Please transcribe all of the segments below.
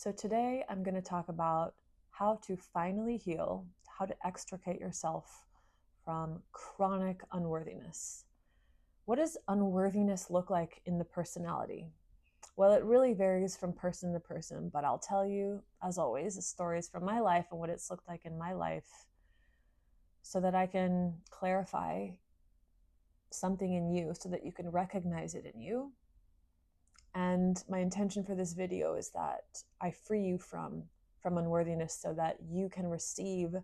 So today I'm going to talk about how to finally heal, how to extricate yourself from chronic unworthiness. What does unworthiness look like in the personality? Well, it really varies from person to person, but I'll tell you, as always, the stories from my life and what it's looked like in my life so that I can clarify something in you so that you can recognize it in you. And my intention for this video is that I free you from unworthiness so that you can receive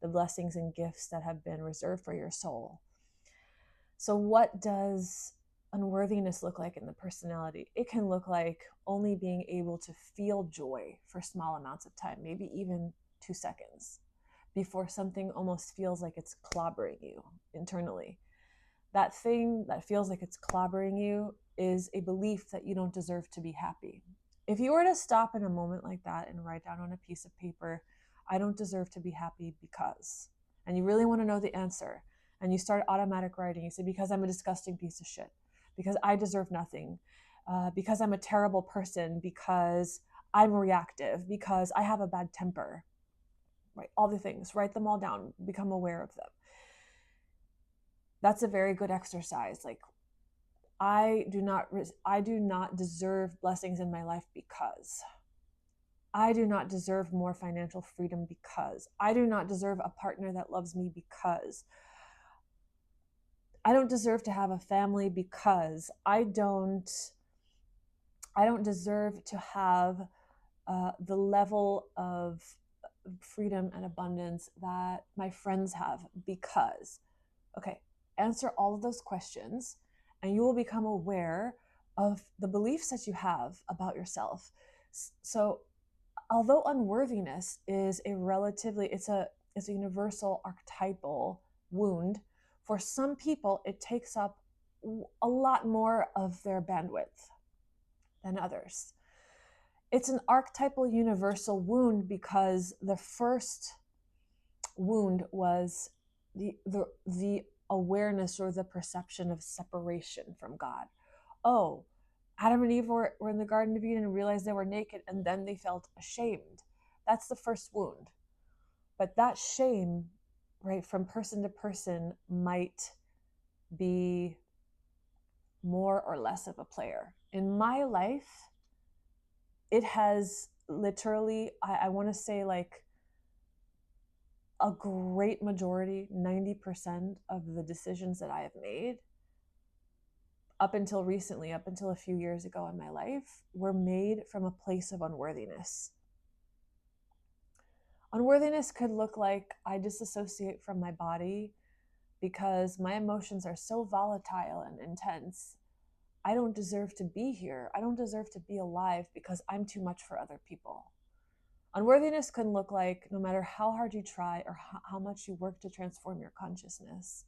the blessings and gifts that have been reserved for your soul. So what does unworthiness look like in the personality? It can look like only being able to feel joy for small amounts of time, maybe even 2 seconds, before something almost feels like it's clobbering you internally. That thing that feels like it's clobbering you is a belief that you don't deserve to be happy. If you were to stop in a moment like that and write down on a piece of paper, I don't deserve to be happy because, and you really want to know the answer, and you start automatic writing, you say, because I'm a disgusting piece of shit, because I deserve nothing, because I'm a terrible person, because I'm reactive, because I have a bad temper, right? All the things, write them all down, become aware of them. That's a very good exercise. Like, I do not deserve blessings in my life because I do not deserve more financial freedom because I do not deserve a partner that loves me because I don't deserve to have a family because I don't deserve to have the level of freedom and abundance that my friends have because. Okay, answer all of those questions and you will become aware of the beliefs that you have about yourself. So although unworthiness is it's a universal archetypal wound, for some people it takes up a lot more of their bandwidth than others. It's an archetypal universal wound because the first wound was the awareness or the perception of separation from God. Oh, Adam and Eve were in the Garden of Eden and realized they were naked, and then they felt ashamed. That's the first wound. But that shame, right, from person to person might be more or less of a player. In my life, it has literally, I want to say like a great majority, 90% of the decisions that I have made up until recently, up until a few years ago in my life, were made from a place of unworthiness. Unworthiness could look like I disassociate from my body because my emotions are so volatile and intense. I don't deserve to be here. I don't deserve to be alive because I'm too much for other people. Unworthiness can look like no matter how hard you try or how much you work to transform your consciousness,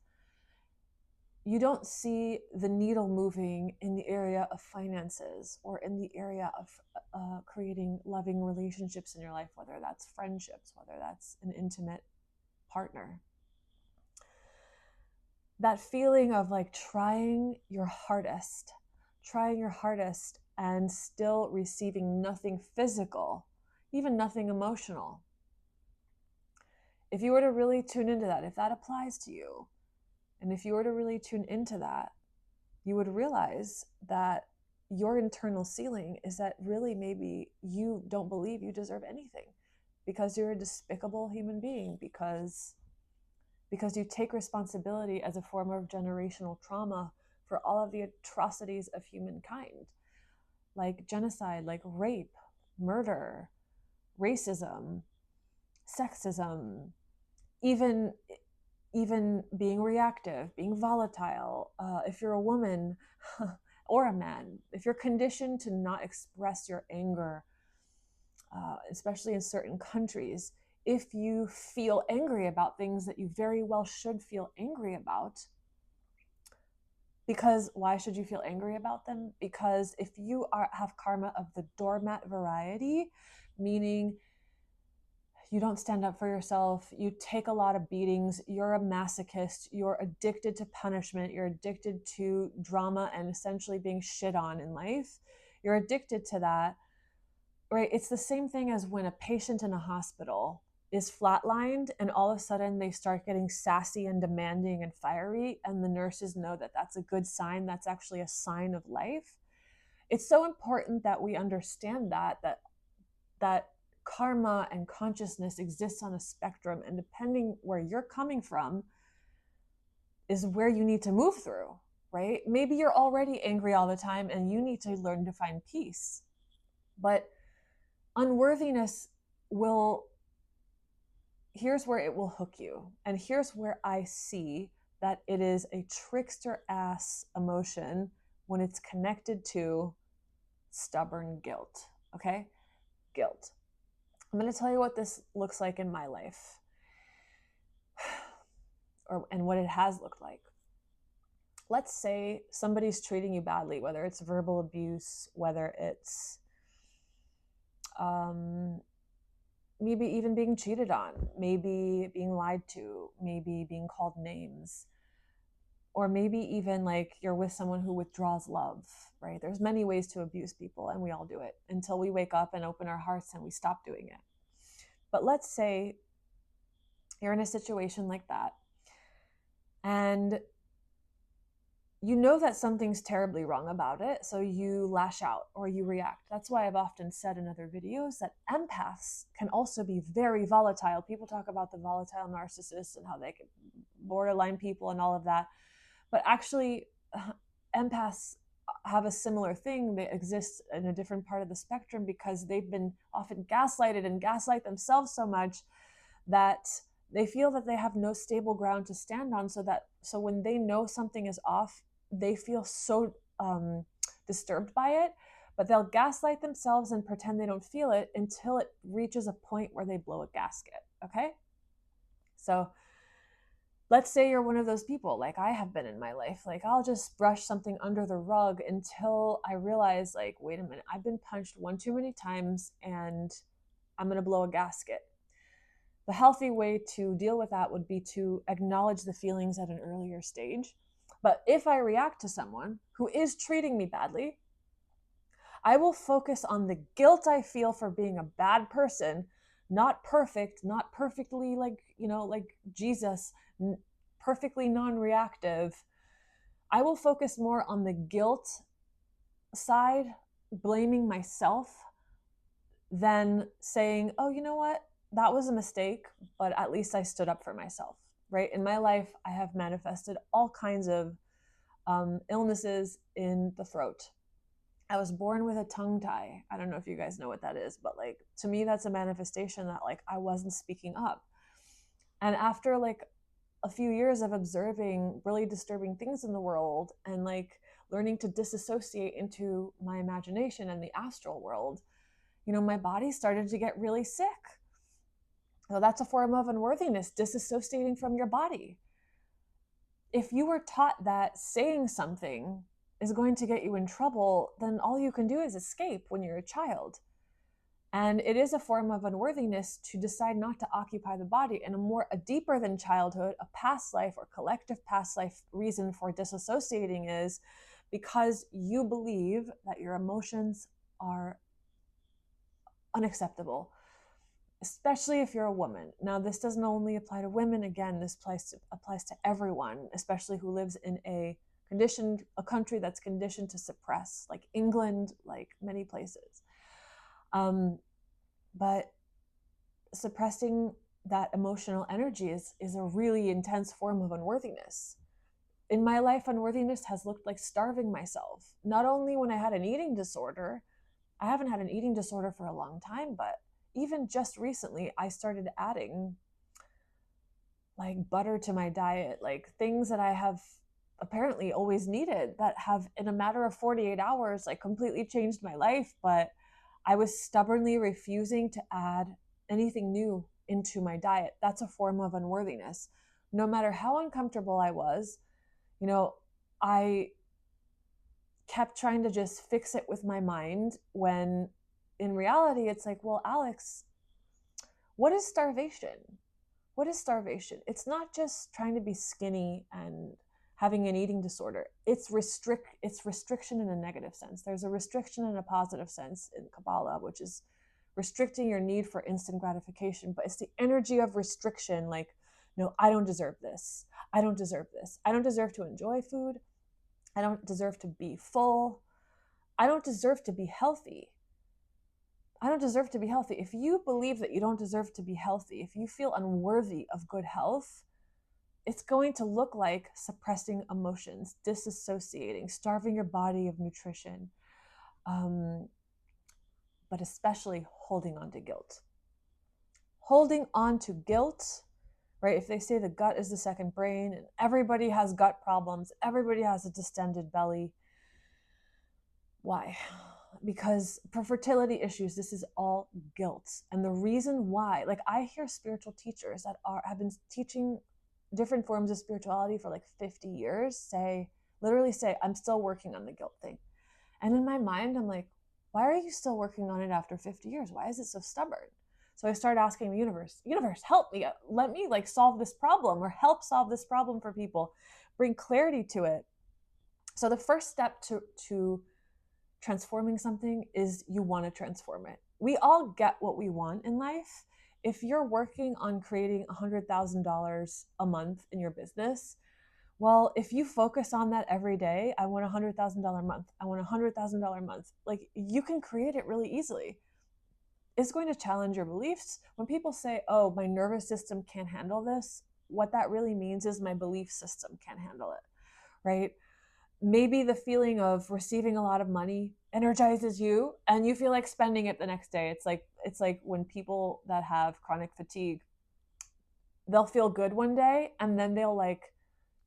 you don't see the needle moving in the area of finances or in the area of creating loving relationships in your life, whether that's friendships, whether that's an intimate partner. That feeling of like trying your hardest and still receiving nothing physical, even nothing emotional. If you were to really tune into that, if that applies to you, and if you were to really tune into that, you would realize that your internal ceiling is that really maybe you don't believe you deserve anything because you're a despicable human being, because you take responsibility as a form of generational trauma for all of the atrocities of humankind, like genocide, like rape, murder, racism, sexism, even being reactive, being volatile. If you're a woman or a man, if you're conditioned to not express your anger, especially in certain countries, if you feel angry about things that you very well should feel angry about, because why should you feel angry about them? Because if you have karma of the doormat variety, meaning you don't stand up for yourself, you take a lot of beatings, you're a masochist, you're addicted to punishment, you're addicted to drama and essentially being shit on in life, you're addicted to that, right? It's the same thing as when a patient in a hospital is flatlined and all of a sudden they start getting sassy and demanding and fiery, and the nurses know that that's a good sign. That's actually a sign of life. It's so important that we understand that karma and consciousness exists on a spectrum, and depending where you're coming from is where you need to move through, right? Maybe you're already angry all the time and you need to learn to find peace. But unworthiness here's where it will hook you. And here's where I see that it is a trickster ass emotion when it's connected to stubborn guilt. Okay? Guilt. I'm going to tell you what this looks like in my life, and what it has looked like. Let's say somebody's treating you badly, whether it's verbal abuse, whether it's maybe even being cheated on, maybe being lied to, maybe being called names, or maybe even like you're with someone who withdraws love, right? There's many ways to abuse people, and we all do it until we wake up and open our hearts and we stop doing it. But let's say you're in a situation like that, and you know that something's terribly wrong about it, so you lash out or you react. That's why I've often said in other videos that empaths can also be very volatile. People talk about the volatile narcissists and how they can borderline people and all of that. But actually, empaths have a similar thing. They exist in a different part of the spectrum because they've been often gaslighted and gaslight themselves so much that they feel that they have no stable ground to stand on. So when they know something is off, they feel so disturbed by it, but they'll gaslight themselves and pretend they don't feel it until it reaches a point where they blow a gasket. Okay? So let's say you're one of those people, like I have been in my life. Like I'll just brush something under the rug until I realize, like, wait a minute, I've been punched one too many times and I'm going to blow a gasket. The healthy way to deal with that would be to acknowledge the feelings at an earlier stage. But if I react to someone who is treating me badly, I will focus on the guilt I feel for being a bad person, not perfect, not perfectly like Jesus, perfectly non-reactive. I will focus more on the guilt side, blaming myself, than saying, oh, you know what? That was a mistake, but at least I stood up for myself, right? In my life, I have manifested all kinds of illnesses in the throat. I was born with a tongue tie. I don't know if you guys know what that is, but like to me, that's a manifestation that like I wasn't speaking up. And after like a few years of observing really disturbing things in the world and like learning to disassociate into my imagination and the astral world, my body started to get really sick. So that's a form of unworthiness, disassociating from your body. If you were taught that saying something is going to get you in trouble, then all you can do is escape when you're a child. And it is a form of unworthiness to decide not to occupy the body. And a deeper than childhood, a past life or collective past life reason for disassociating is because you believe that your emotions are unacceptable, especially if you're a woman. Now, this doesn't only apply to women. Again, this applies to everyone, especially who lives in a country that's conditioned to suppress, like England, like many places. But suppressing that emotional energy is a really intense form of unworthiness. In my life, unworthiness has looked like starving myself. Not only when I had an eating disorder, I haven't had an eating disorder for a long time, but even just recently, I started adding like butter to my diet, like things that I have apparently always needed that have in a matter of 48 hours, like completely changed my life. But I was stubbornly refusing to add anything new into my diet. That's a form of unworthiness. No matter how uncomfortable I was, I kept trying to just fix it with my mind, when in reality, it's like, well, Alex, what is starvation? What is starvation? It's not just trying to be skinny and having an eating disorder. It's restriction in a negative sense. There's a restriction in a positive sense in Kabbalah, which is restricting your need for instant gratification, but it's the energy of restriction. Like, no, I don't deserve this. I don't deserve this. I don't deserve to enjoy food. I don't deserve to be full. I don't deserve to be healthy. I don't deserve to be healthy. If you believe that you don't deserve to be healthy, if you feel unworthy of good health, it's going to look like suppressing emotions, disassociating, starving your body of nutrition, but especially holding on to guilt. Holding on to guilt, right? If they say the gut is the second brain and everybody has gut problems, everybody has a distended belly, why? Because for fertility issues, this is all guilt. And the reason why, like I hear spiritual teachers that have been teaching different forms of spirituality for like 50 years literally say, I'm still working on the guilt thing. And in my mind, I'm like, why are you still working on it after 50 years? Why is it so stubborn? So I started asking the universe, help me, let me like solve this problem or help solve this problem for people, bring clarity to it. So the first step to transforming something is you want to transform it. We all get what we want in life. If you're working on creating $100,000 a month in your business, well, if you focus on that every day, I want $100,000 month. I want $100,000 month. Like you can create it really easily. It's going to challenge your beliefs. When people say, oh, my nervous system can't handle this, what that really means is my belief system can't handle it, right? Maybe the feeling of receiving a lot of money energizes you and you feel like spending it the next day. It's like when people that have chronic fatigue, they'll feel good one day and then they'll like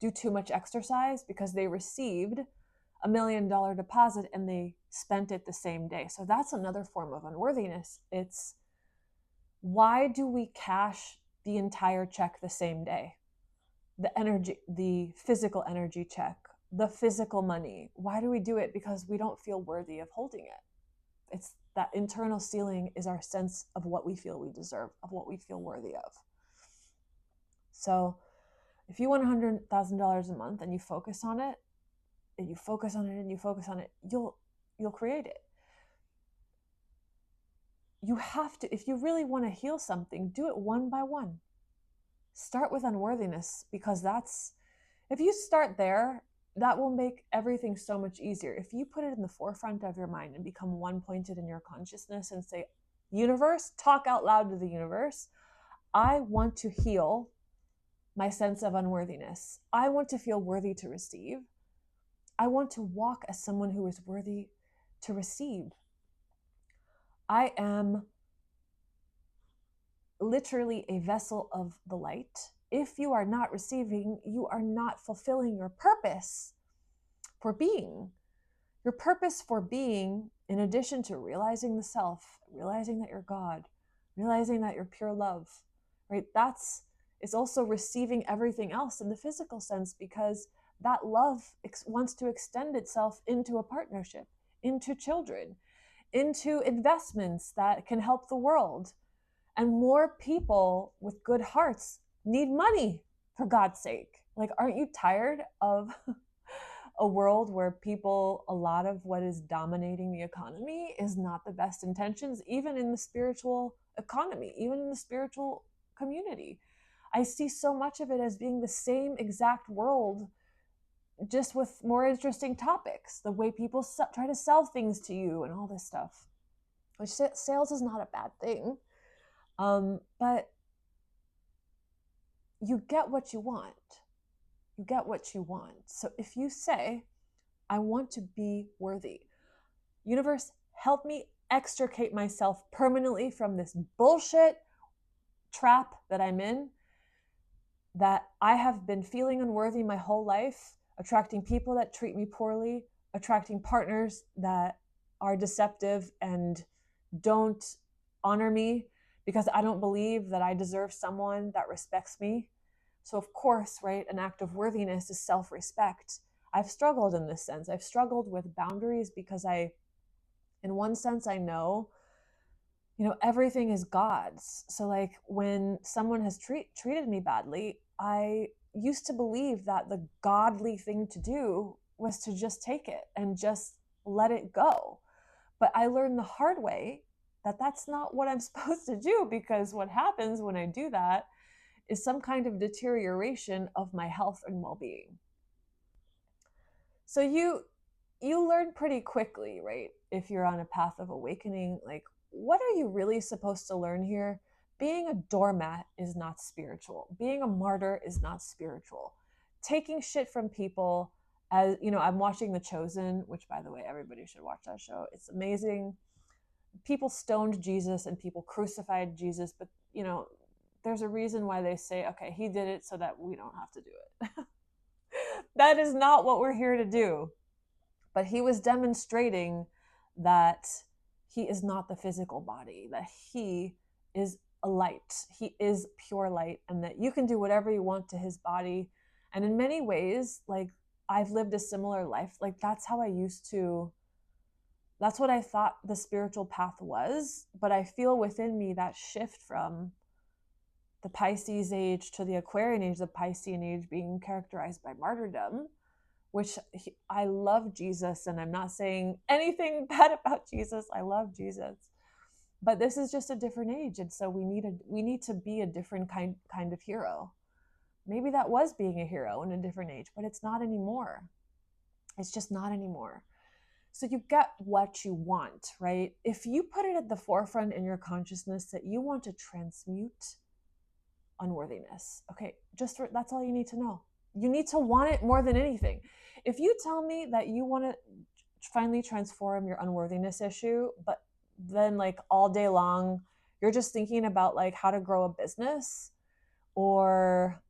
do too much exercise because they received $1 million deposit and they spent it the same day. So that's another form of unworthiness. It's why do we cash the entire check the same day? The energy, the physical energy check, the physical money. Why do we do it? Because we don't feel worthy of holding it. It's that internal ceiling is our sense of what we feel we deserve, of what we feel worthy of. So if you want $100,000 a month and you focus on it, and you focus on it and you focus on it, you'll create it. You have to, if you really want to heal something, do it one by one. Start with unworthiness, because if you start there, that will make everything so much easier. If you put it in the forefront of your mind and become one pointed in your consciousness and say, universe, talk out loud to the universe, I want to heal my sense of unworthiness. I want to feel worthy to receive. I want to walk as someone who is worthy to receive. I am literally a vessel of the light. If you are not receiving, you are not fulfilling your purpose for being. Your purpose for being, in addition to realizing the self, realizing that you're God, realizing that you're pure love, right? It's also receiving everything else in the physical sense, because that love wants to extend itself into a partnership, into children, into investments that can help the world. And more people with good hearts need money, for God's sake. Like, aren't you tired of a world where a lot of what is dominating the economy is not the best intentions, even in the spiritual economy, even in the spiritual community? I see so much of it as being the same exact world, just with more interesting topics, the way people try to sell things to you and all this stuff, which sales is not a bad thing. But you get what you want. You get what you want. So if you say, I want to be worthy, universe, help me extricate myself permanently from this bullshit trap that I'm in, that I have been feeling unworthy my whole life, attracting people that treat me poorly, attracting partners that are deceptive and don't honor me because I don't believe that I deserve someone that respects me. So of course, right, an act of worthiness is self-respect. I've struggled in this sense. I've struggled with boundaries because in one sense, I know, everything is God's. So like when someone has treated me badly, I used to believe that the godly thing to do was to just take it and just let it go. But I learned the hard way that that's not what I'm supposed to do, because what happens when I do that is some kind of deterioration of my health and well-being. So you learn pretty quickly, right? If you're on a path of awakening, like, what are you really supposed to learn here? Being a doormat is not spiritual. Being a martyr is not spiritual. Taking shit from people, as you know, I'm watching The Chosen, which, by the way, everybody should watch that show. It's amazing. People stoned Jesus and people crucified Jesus, but you know, there's a reason why they say, okay, he did it so that we don't have to do it. That is not what we're here to do. But he was demonstrating that he is not the physical body, that he is a light, he is pure light, and that you can do whatever you want to his body. And in many ways, like, I've lived a similar life. Like, that's how I used to, that's what I thought the spiritual path was. But I feel within me that shift from the Pisces age to the Aquarian age, the Piscean age being characterized by martyrdom, which I love Jesus, and I'm not saying anything bad about Jesus. I love Jesus, but this is just a different age, and so we need to be a different kind of hero. Maybe that was being a hero in a different age, but it's not anymore. It's just not anymore. So you get what you want, right? If you put it at the forefront in your consciousness that you want to transmute unworthiness, okay, that's all you need to know. You need to want it more than anything. If you tell me that you want to finally transform your unworthiness issue, but then like all day long you're just thinking about like how to grow a business, or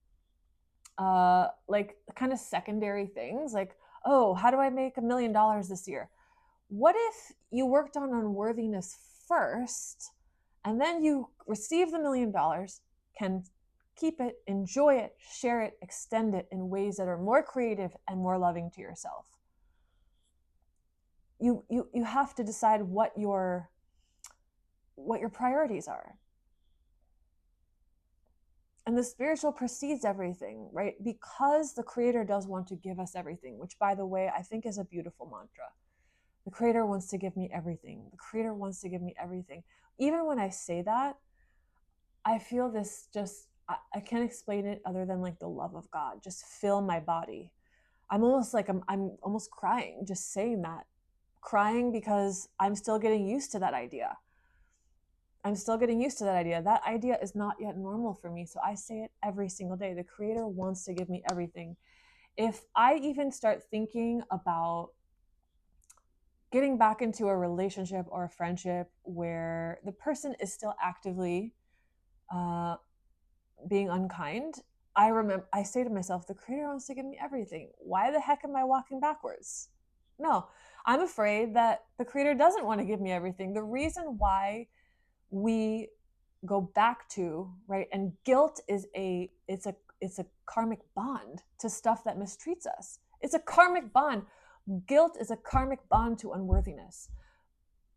like kind of secondary things like, oh, how do I make $1 million this year? What if you worked on unworthiness first, and then you receive the $1 million, can keep it, enjoy it, share it, extend it in ways that are more creative and more loving to yourself? You have to decide what your priorities are. And the spiritual precedes everything, right? Because the Creator does want to give us everything, which, by the way, I think is a beautiful mantra. The Creator wants to give me everything. The Creator wants to give me everything. Even when I say that, I feel this just, I can't explain it other than like the love of God just fill my body. I'm almost like, I'm almost crying just saying that. Crying because I'm still getting used to that idea. That idea is not yet normal for me. So I say it every single day. The Creator wants to give me everything. If I even start thinking about getting back into a relationship or a friendship where the person is still actively being unkind, I say to myself, the Creator wants to give me everything. Why the heck am I walking backwards? No, I'm afraid that the Creator doesn't want to give me everything. The reason why we go back to, right, and guilt is it's a karmic bond to stuff that mistreats us. It's a karmic bond. Guilt is a karmic bond to unworthiness,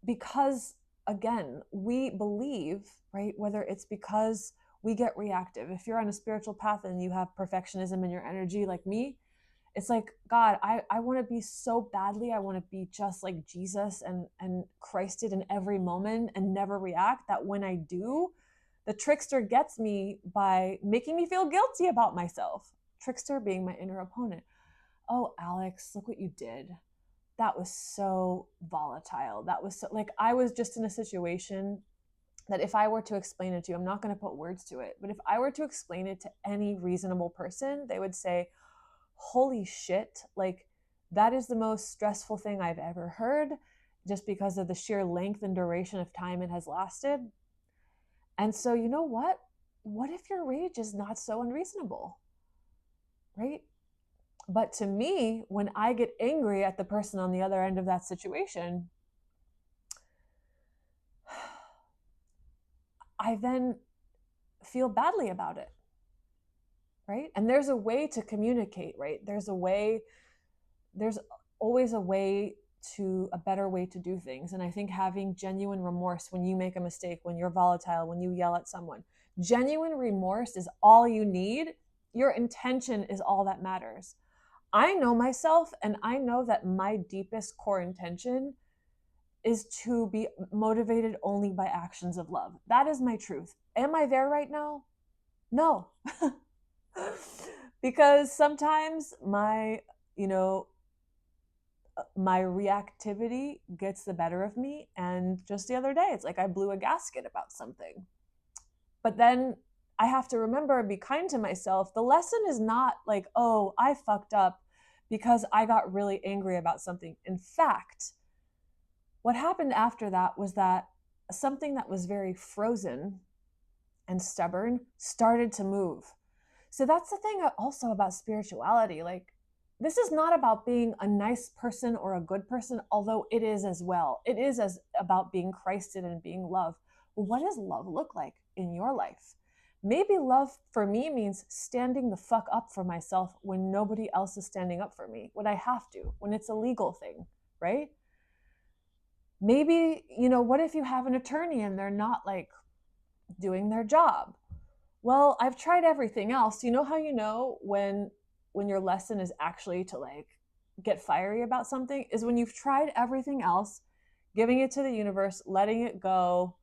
because again, we believe, right, whether it's because we get reactive. If you're on a spiritual path and you have perfectionism in your energy like me, it's like, God, I want to be so badly. I want to be just like Jesus and Christed in every moment and never react, that when I do, the trickster gets me by making me feel guilty about myself. Trickster being my inner opponent. Oh, Alex, look what you did. That was so volatile. That was so, like, I was just in a situation that if I were to explain it to you, I'm not going to put words to it, but if I were to explain it to any reasonable person, they would say, holy shit, like, that is the most stressful thing I've ever heard, just because of the sheer length and duration of time it has lasted. And so, you know what? What if your rage is not so unreasonable, right? But to me, when I get angry at the person on the other end of that situation, I then feel badly about it, right? And there's a way to communicate, right? There's always a way to, a better way to do things. And I think having genuine remorse when you make a mistake, when you're volatile, when you yell at someone, genuine remorse is all you need. Your intention is all that matters. I know myself, and I know that my deepest core intention is to be motivated only by actions of love. That is my truth. Am I there right now? No. Because sometimes my reactivity gets the better of me. And just the other day, it's like I blew a gasket about something. But then I have to remember and be kind to myself. The lesson is not like, oh, I fucked up because I got really angry about something. In fact, what happened after that was that something that was very frozen and stubborn started to move. So that's the thing also about spirituality. Like, this is not about being a nice person or a good person, although it is as well. It is as about being Christed and being love. Well, what does love look like in your life? Maybe love for me means standing the fuck up for myself when nobody else is standing up for me, when I have to, when it's a legal thing, right? Maybe, what if you have an attorney and they're not like doing their job? Well, I've tried everything else. You know how you know when your lesson is actually to like get fiery about something is when you've tried everything else, giving it to the universe, letting it go,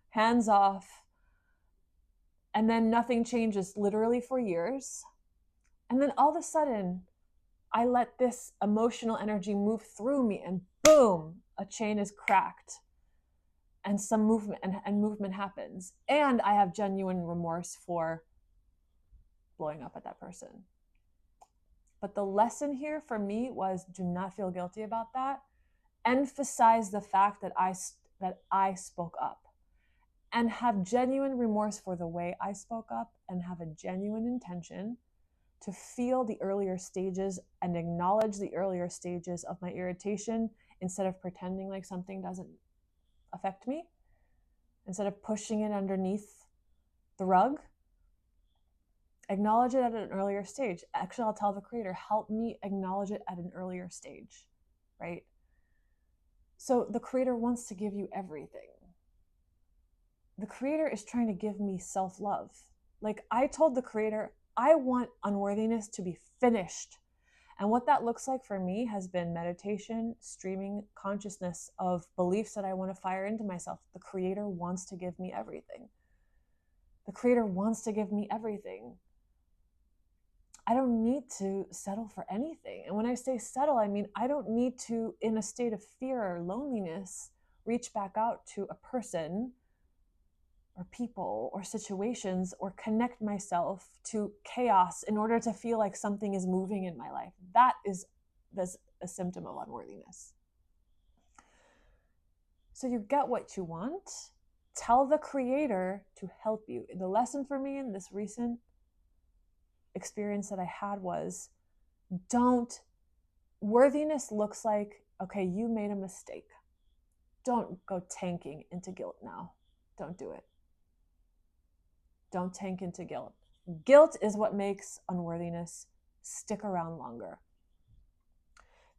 hands off, and then nothing changes literally for years. And then all of a sudden, I let this emotional energy move through me and boom, a chain is cracked. And some movement and movement happens. And I have genuine remorse for blowing up at that person. But the lesson here for me was do not feel guilty about that. Emphasize the fact that I spoke up. And have genuine remorse for the way I spoke up, and have a genuine intention to feel the earlier stages and acknowledge the earlier stages of my irritation instead of pretending like something doesn't affect me. Instead of pushing it underneath the rug, acknowledge it at an earlier stage. Actually, I'll tell the creator, help me acknowledge it at an earlier stage, right? So the creator wants to give you everything. The creator is trying to give me self-love. Like I told the creator, I want unworthiness to be finished. And what that looks like for me has been meditation, streaming consciousness of beliefs that I want to fire into myself. The creator wants to give me everything. The creator wants to give me everything. I don't need to settle for anything. And when I say settle, I mean, I don't need to, in a state of fear or loneliness, reach back out to a person or people or situations or connect myself to chaos in order to feel like something is moving in my life. That's a symptom of unworthiness. So you get what you want. Tell the creator to help you. The lesson for me in this recent experience that I had was worthiness looks like, okay, you made a mistake. Don't go tanking into guilt now. Don't do it. Don't tank into guilt. Guilt is what makes unworthiness stick around longer.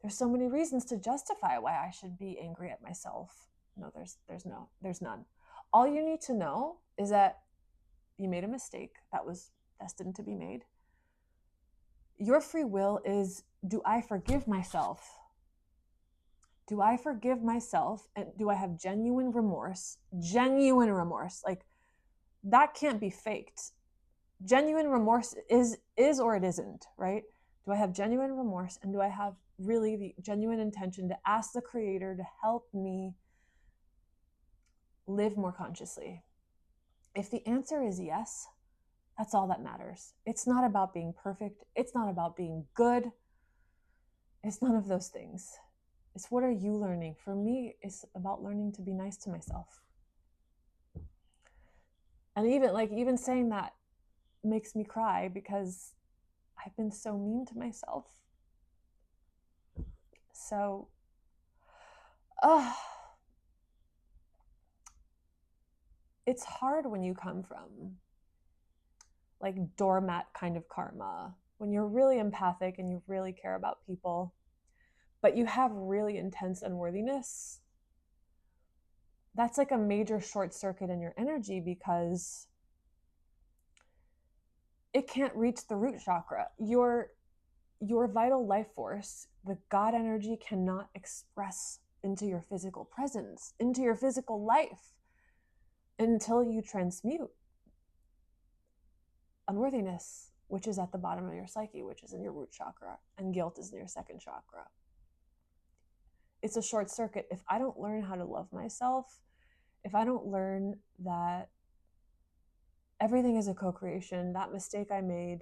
There's so many reasons to justify why I should be angry at myself. No, there's none. All you need to know is that you made a mistake that was destined to be made. Your free will is, do I forgive myself? Do I forgive myself? And do I have genuine remorse? Genuine remorse. Like, that can't be faked. Genuine remorse is or it isn't, right? Do I have genuine remorse, and do I have really the genuine intention to ask the creator to help me live more consciously? If the answer is yes, that's all that matters. It's not about being perfect. It's not about being good. It's none of those things. It's what are you learning? For me, it's about learning to be nice to myself. And even saying that makes me cry because I've been so mean to myself. So, it's hard when you come from like doormat kind of karma, when you're really empathic and you really care about people, but you have really intense unworthiness. That's like a major short circuit in your energy because it can't reach the root chakra. Your vital life force, the God energy, cannot express into your physical presence, into your physical life, until you transmute unworthiness, which is at the bottom of your psyche, which is in your root chakra, and guilt is in your second chakra. It's a short circuit. If I don't learn how to love myself, if I don't learn that everything is a co-creation, that mistake I made,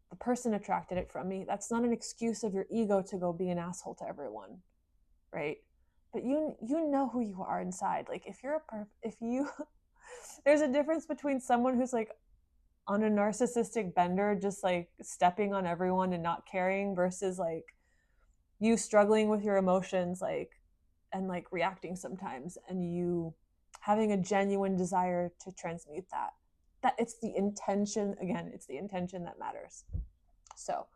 the person attracted it from me, that's not an excuse of your ego to go be an asshole to everyone, right? But you know who you are inside. Like if you there's a difference between someone who's like on a narcissistic bender, just like stepping on everyone and not caring, versus like you struggling with your emotions, like, and like reacting sometimes, and you having a genuine desire to transmute that it's the intention. Again, it's the intention that matters. So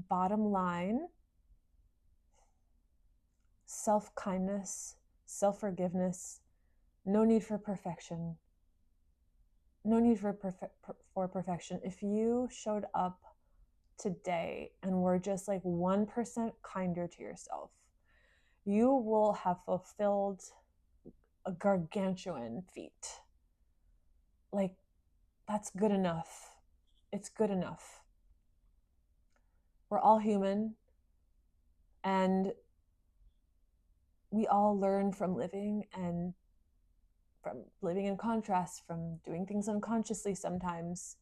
bottom line, self-kindness, self-forgiveness, no need for perfection. No need for perfection. If you showed up today and were just like 1% kinder to yourself, you will have fulfilled a gargantuan feat. Like, that's good enough. It's good enough. We're all human, and we all learn from living, and from living in contrast, from doing things unconsciously sometimes.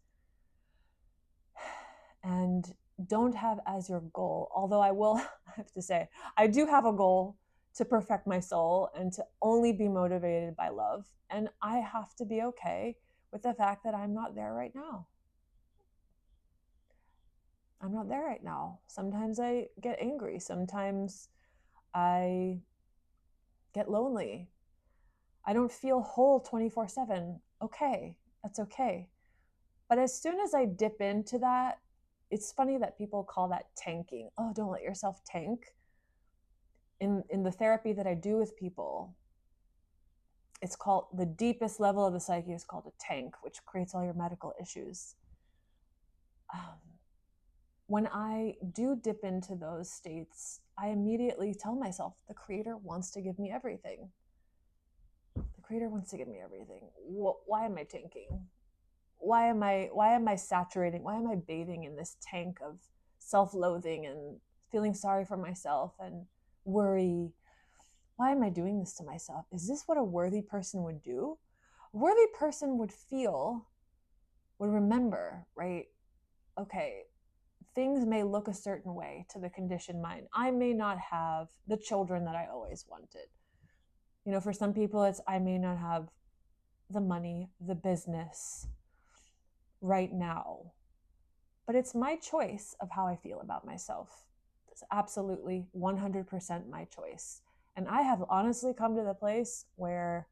And don't have as your goal, although I will have to say, I do have a goal to perfect my soul and to only be motivated by love. And I have to be okay with the fact that I'm not there right now. I'm not there right now. Sometimes I get angry. Sometimes I get lonely. I don't feel whole 24/7. Okay, that's okay. But as soon as I dip into that, it's funny that people call that tanking. Oh, don't let yourself tank. In the therapy that I do with people, it's called, the deepest level of the psyche is called a tank, which creates all your medical issues. When I do dip into those states, I immediately tell myself, the Creator wants to give me everything. The Creator wants to give me everything. Why am I tanking? Why am I saturating? Why am I bathing in this tank of self-loathing and feeling sorry for myself and worry? Why am I doing this to myself? Is this what a worthy person would do? A worthy person would feel, would remember, right? Okay, things may look a certain way to the conditioned mind. I may not have the children that I always wanted. You know, for some people, it's I may not have the money, the business right now, but it's my choice of how I feel about myself. It's absolutely 100% my choice. And I have honestly come to the place where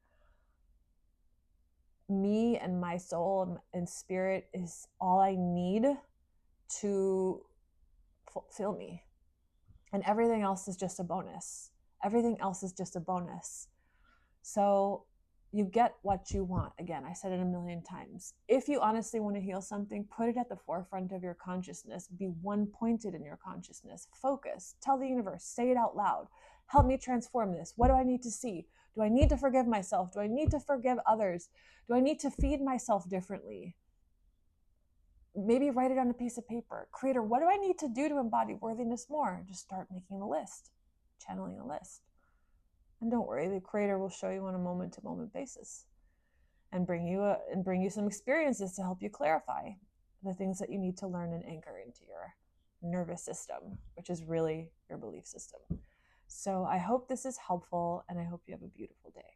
me and my soul and spirit is all I need to fulfill me. And everything else is just a bonus. Everything else is just a bonus. So you get what you want. Again, I said it a million times. If you honestly want to heal something, put it at the forefront of your consciousness. Be one-pointed in your consciousness. Focus. Tell the universe. Say it out loud. Help me transform this. What do I need to see? Do I need to forgive myself? Do I need to forgive others? Do I need to feed myself differently? Maybe write it on a piece of paper. Creator, what do I need to do to embody worthiness more? Just start making a list, channeling a list. And don't worry, the Creator will show you on a moment-to-moment basis and bring you some experiences to help you clarify the things that you need to learn and anchor into your nervous system, which is really your belief system. So I hope this is helpful, and I hope you have a beautiful day.